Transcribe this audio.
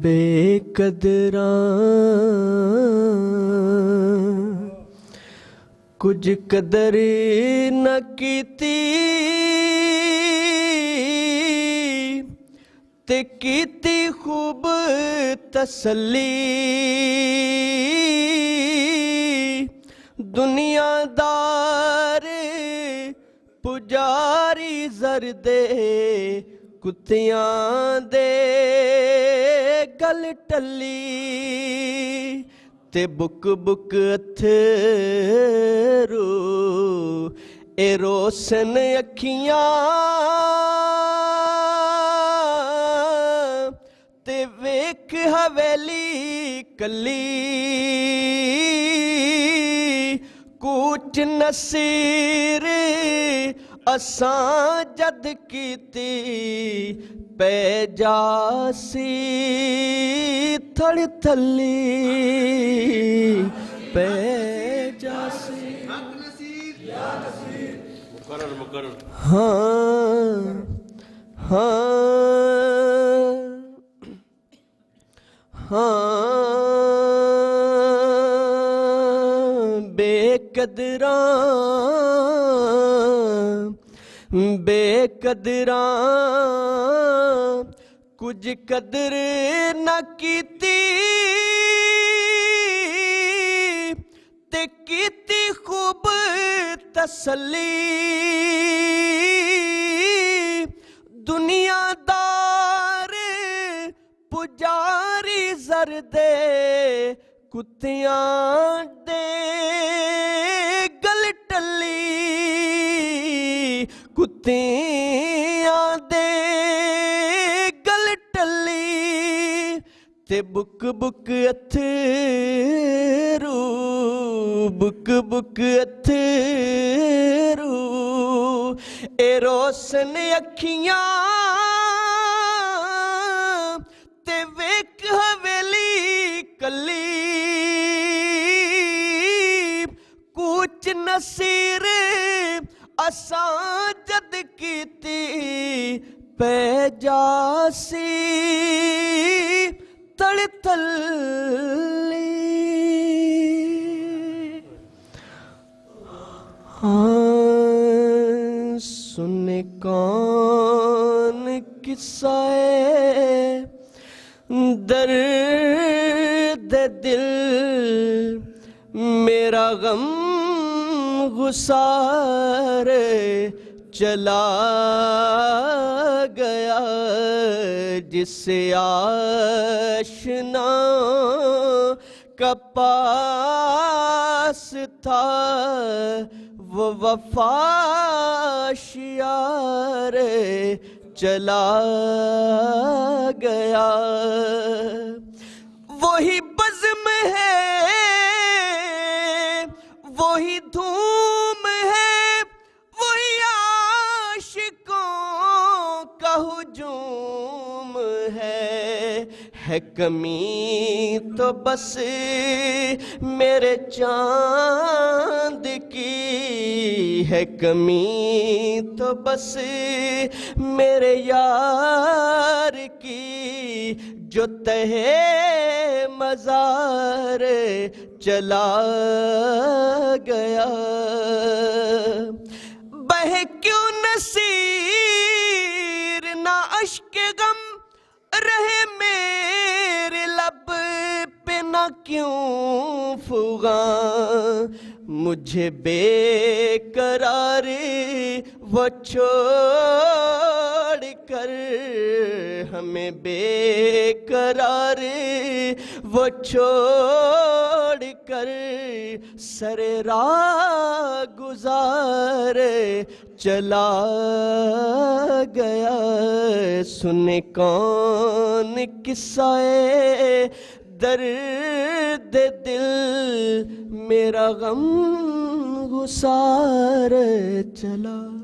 بے قدراں کچھ قدر نہ کیتی تے کیتی خوب تسلی دنیا دار پجاری زردے کتیاں دے گل ٹلی تے بک بک اتھرو اے روشن اکھیاں تے ویکھ حویلی کلی کوچ نصیر اساں جد کیتی پہ جاسی تھڑ تھلی پہ جاسی مقرر ہاں ہاں ہاں بے قدراں بے قدراں کچھ قدر نہ کیتی تے کیتی خوب تسلی دنیا دار پجاری زردے کتیاں دے گل ٹلی کتیاں دے گل ٹلی تے بک بک اتھرو بک بک اتھرو اے روشن اکھیاں تے ویکھ حویلی کلی کوچ نصیر اساں جد کیتی پہ جاسی تڑ تھلی ہاں سنے کون قصہ درد دل میرا غم غسار چلا گیا جس سے آشنا کا پاس تھا وہ وفا شیار چلا گیا وہی بزم ہے وہی دھوم ہے وہی عاشقوں کا ہجوم ہے کمی تو بس میرے چاند کی ہے کمی تو بس میرے یار کی جو تہے مزار چلا گیا بہے کیوں نصیر نہ اشک غم رہے میرے لب پہ نہ کیوں فغاں مجھے بے قرار وہ چھوڑ کر ہمیں بے قرار وہ چھوڑ کر سر راہ گزار چلا گیا سنے کون قصہ درد دل میرا غم غسار چلا